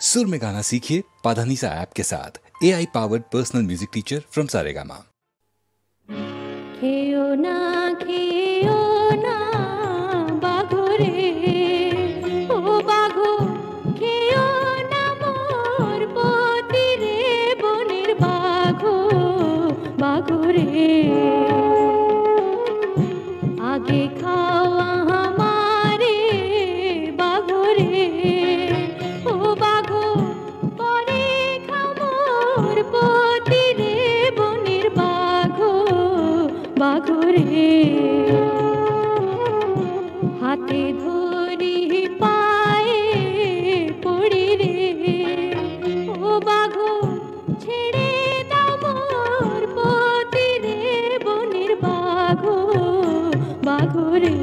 सुर में गाना सीखिए पाधानीसा ऐप के साथ। AI powered personal music teacher from Saregama. खेयो ना बाघो रे, ओ बाघो खेयो ना मोर पोती रे, बनिर बाघो बाघो रे। आगे खावा हमारे बाघो रे, ओ बाघो परे खाओ मोर पोती रे, बनिर बाघो बाघो रे। हाथे धरी पाए पड़ी रे, ओ बाघो छेड़े दाओ मोर पोती रे, बनिर बाघो बाघो रे।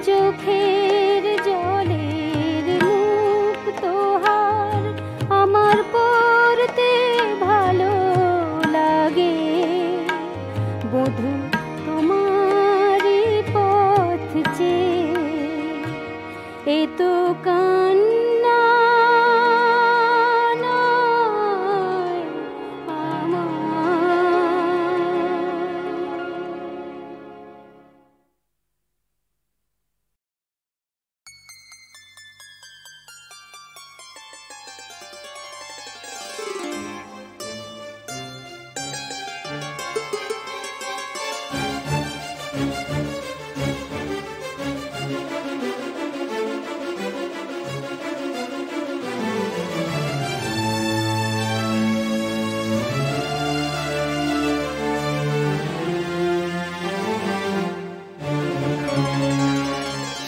চোখের জলের মুখ তোহার আমার পড়তে ভালো লাগে বধূ তোমারই পথ চেয়ে এ তো কান্না নয় আমার।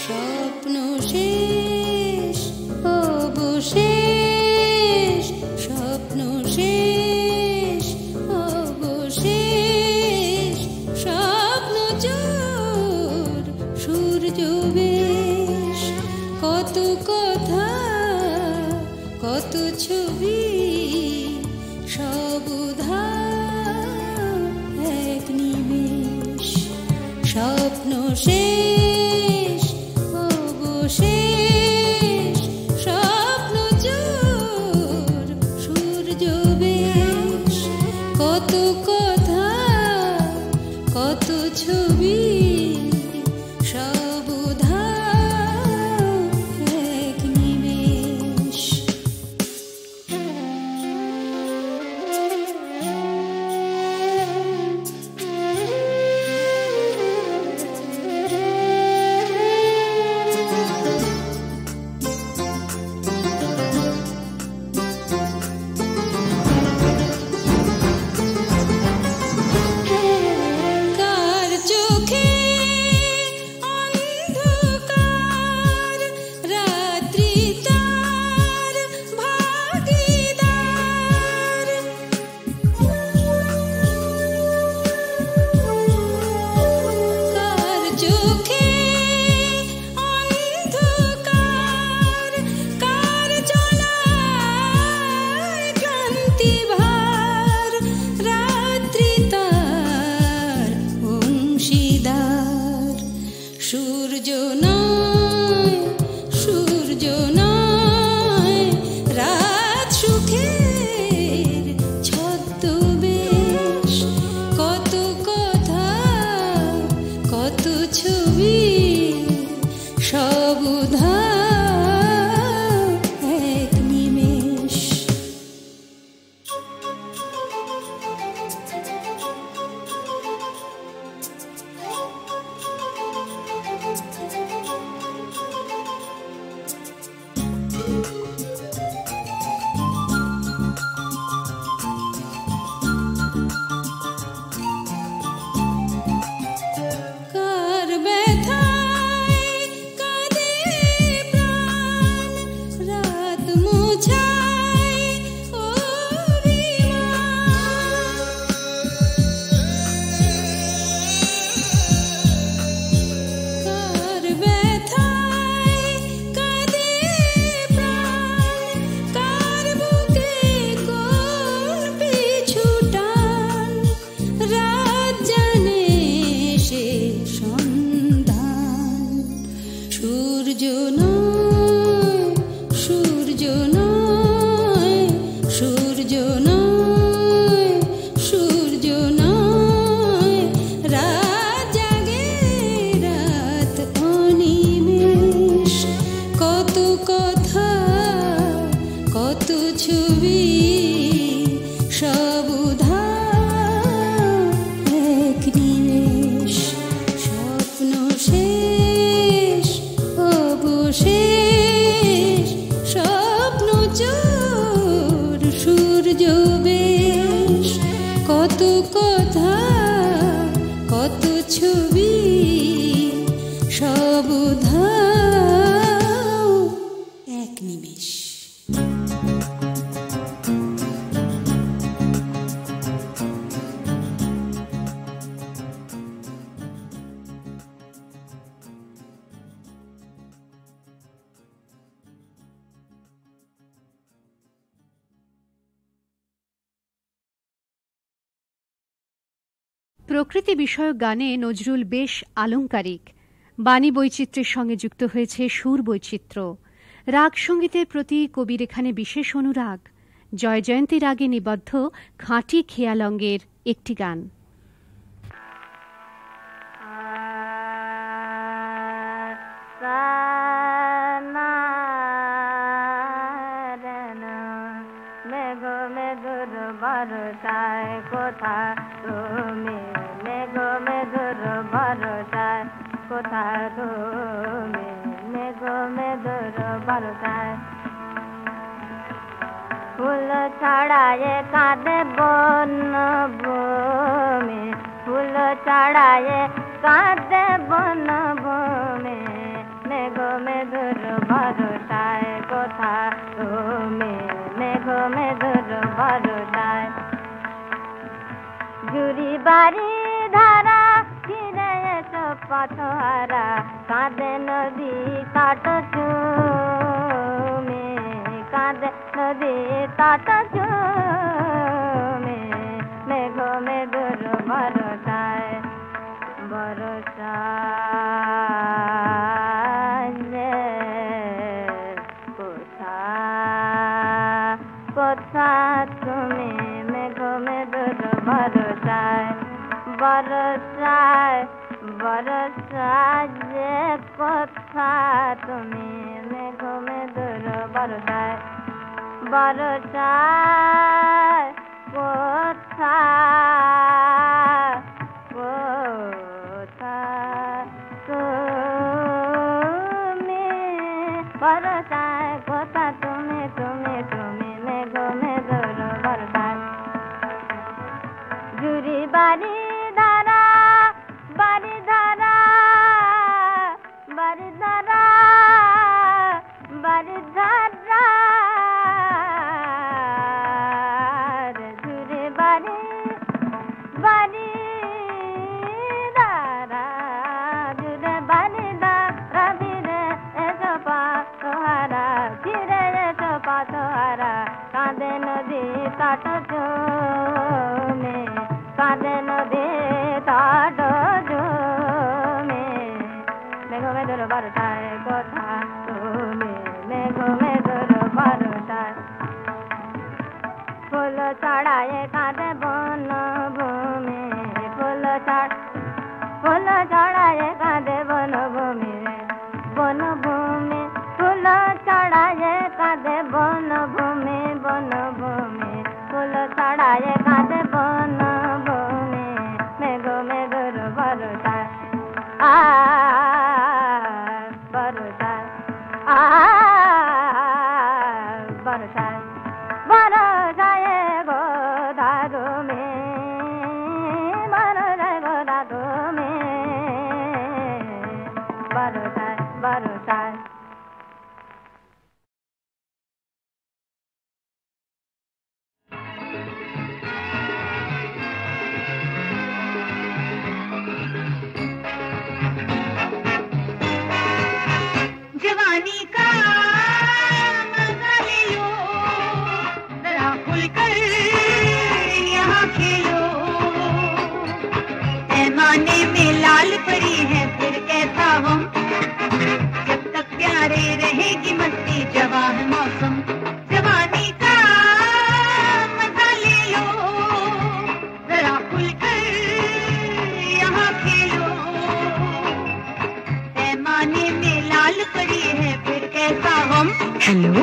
স্বপ্ন শেষ অবশেষ স্বপ্ন শেষ অবশেষ স্বপ্ন চোর সূর্য বেশ কত কথা কত ছবি সব উধার এক নিমেষ স্বপ্ন শেষ অবশেষ স্বপ্ন চোর সূর্য বেশ কত কথা কত ছবি সব উধার এক নিমেষ। কার চোখে অন্ধকার রাত্রি তার ভাগীদার কার চোখে অন্ধকার কার চলায় ক্লান্তি ভার রাত্রি তার অংশীদার সূর্য নয় সূর্য নয় রাত সুখের ছদ্মবেশ কত কথা কত ছবি সব উধার এক নিমেষ। কার ব্যথায় কাঁদে প্রাণ রাত মোছায় কার ব্যথায় কাঁদে প্রাণ কার বুকে কোন পিছু টান রাত জানে সে সন্ধান সূর্য নয় সূর্য নয় সূর্য নয় সূর্য নয় রাত জাগে রাত অনিমেষ কত কথা কত ছবি সব উধার এক নিমেষ স্বপ্ন শেষ অবশেষ স্বপ্ন চোর সূর্য বেশ কত কথা কত ছবি সব উধার এক নিমেষ। প্রকৃতি বিষয়ক গানে নজরুল বেশ আলংকারিক। বাণী বৈচিত্র্যের সঙ্গে যুক্ত হয়েছে সুর বৈচিত্র্য। রাগ সঙ্গীতের প্রতি কবির এখানে বিশেষ অনুরাগ। জয়জয়ন্তী রাগে নিবদ্ধ খাঁটি খেয়ালঙ্গের একটি গান। কোথা তুমি মেঘো মেঘুর ভরসায়, কোথা তুমি মেঘো মেঘুর ভরসায়। ফুল ছড়ায় কাঁদে বন ভূমি, ফুল ছড়ায় কাঁদে বন ভূমি, মেঘো মেঘুর ভরসায়, কোথা তুমি মেঘো মেঘুর ভরসায়। জুরি বাড়ি ধারা ফিরে এসো পথহারা, কাঁদে নদী তট চুমে, কাঁদে নদী তট চুমে, মেঘো মেঘুর ভরসায়, ভরসায় কোথা কোথা তুমি মেঘো মেঘুর ভরসায়, বরসায় বরসায় যে কোথা তুমি মেঘো মেঘুর ভরসায়, বরসায় কোথা কোথা তুমি ভরসায়, কোথা তুমি তুমি তুমি মেঘো মেঘুর ভরসায়। জুরি বাড়ি ধারা বাড়ি ধারা বাড়ি ধারা বাড়ি ধারা, জুরি বাড়ি বাড়ি ধারা, জুরে বাড়ি ধারা ফিরে এসো পাথহারা, ফিরে এসো পাথহারা, কাঁদে নদী তট চুমে, কাঁদে নদী তট চুমে, মেঘো মেঘুর ভরসায়, কোথা তুমি মেঘো মেঘুর ভরসায়। ফুল ছড়ায় কাঁদে বন ভূমি, ফুল ছড়ায় কাঁদে বন ভূমি, বন ভূমি, ফুল ছড়ায় কাঁদে বন ভূমি, বন ভূমি, ফুল ছড়ায় কাঁদে বন ভূমি, মেঘো মেঘুর ভরসায়, ভরসায় ভরসায়, ভরসায় গোধা তুমি, ভরসায় গোধা তুমি, ভরসায় ভরসায়। जवानी का मजा ले लो, जरा खुलकर यहाँ खेलो, पैमाने में लाल परी है फिर कैसा हम, जब तक प्यारे रहेगी मस्ती जवां है मौसम। जवानी का मजा ले लो, जरा खुलकर यहाँ खेलो, पैमाने में लाल परी है फिर कैसा हम। हेलो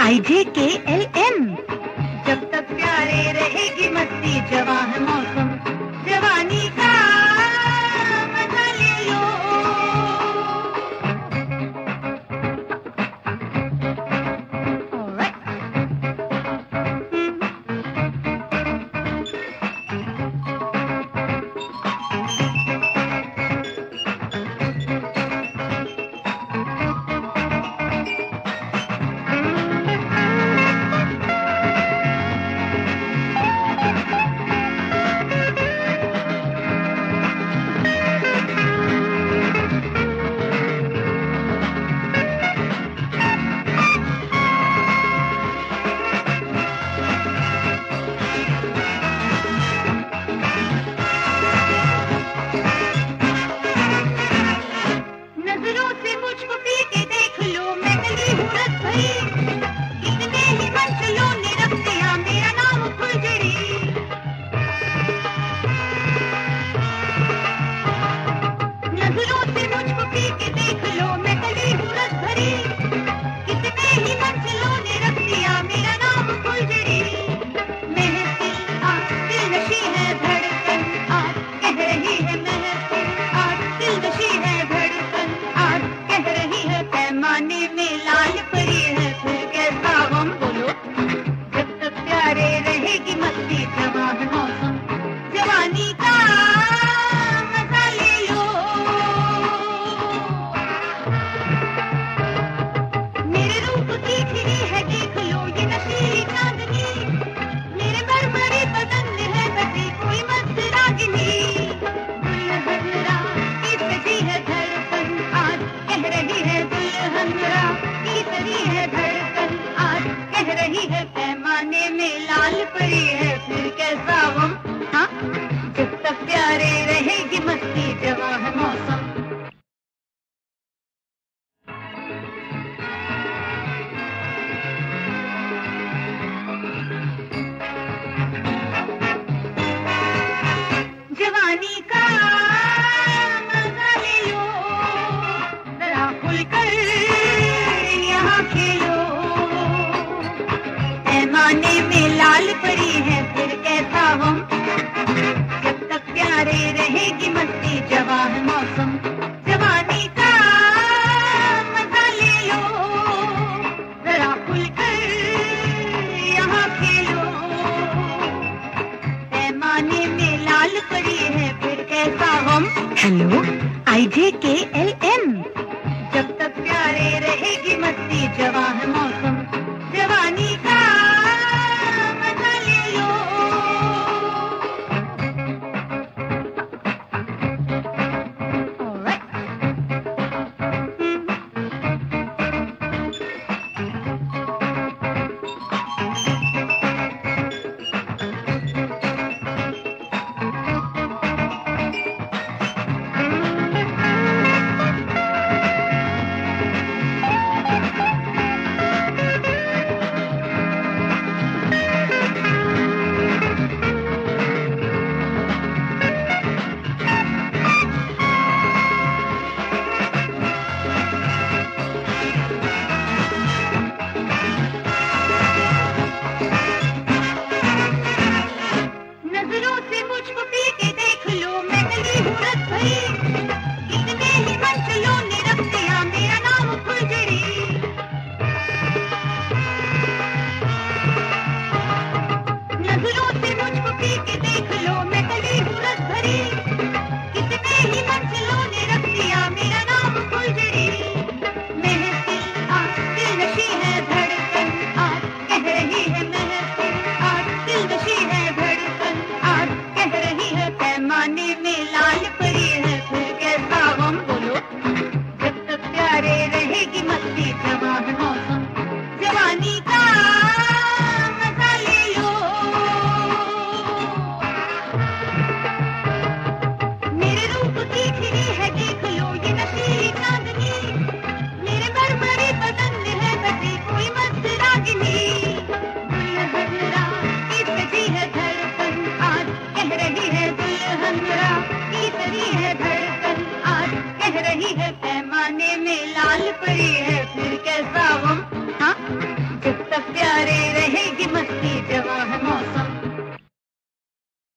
IJKLM, जब तक प्यारे रहेगी मस्ती जवां है मौसम। जवानी का मजा ले लो। Alright. पैमाने में लाल परी है फिर कैसा गम बोलो, जब तक प्यारे रहेगी मस्ती जवां है मौसम, जवानी का मजा ले लो। मेरे रूप की खिली है देख लो ये नशीली चांदनी, मेरे मरमरे बदन में है बसी कोई मस्त रागिनी, दुल्हन रात की सजी है धड़कन आज कह रही है, दुल्हन रात की सजी है धड़कन आज कह रही है, पैमाने में लाल परी है फिर कैसा गम, हाँ जब तक प्यारे रहेगी मस्ती जवां है मौसम। जवानी का मजा ले लो, जरा खुलकर यहाँ खेलो, पैमाने में लाल परी है फिर कैसा गम, जब तक प्यारे रहेगी मस्ती जवां है मौसम, जवानी का मजा ले लो, जरा खुलकर यहाँ खेलो, पैमाने में लाल परी है फिर कैसा गम। हेलो IJKLM, जब तक प्यारे रहेगी मस्ती जवां है मौसम, जवानी का मजा ले लो। Alright. नजरों से मुझको पी के देख लो मैं गली हूँ रस भरी, कितने ही मंजिलों ने रख दिया मेरा नाम फुलझड़ी, नजरों से मुझको पी के देख लो मैं गली हूँ रस भरी, कितने ही मंजिलों ने रख दिया मेरा नाम फुलझड़ी, महफिल आज दिल नशी है धड़कन आज कह रही है, महफिल आज दिल नशी है धड़कन आज कह रही है, पैमाने में लाल परी है फिर कैसा गम बोलो, जब तक प्यारे रहेगी मस्ती जवां है मौसम, जवानी का मजा ले लो। मेरे रूप की खिली है देख लो ये नशीली चांदनी, मेरे मरमरे बदन में है बसी कोई मस्त रागिनी, दुल्हन रात की सजी है धड़कन आज कह रही है, दुल्हन रात की सजी है धड़कन आज कह रही है, पैमाने में लाल परी है फिर कैसा गम, हाँ जब तक प्यारे रहेगी मस्ती जवां है मौसम,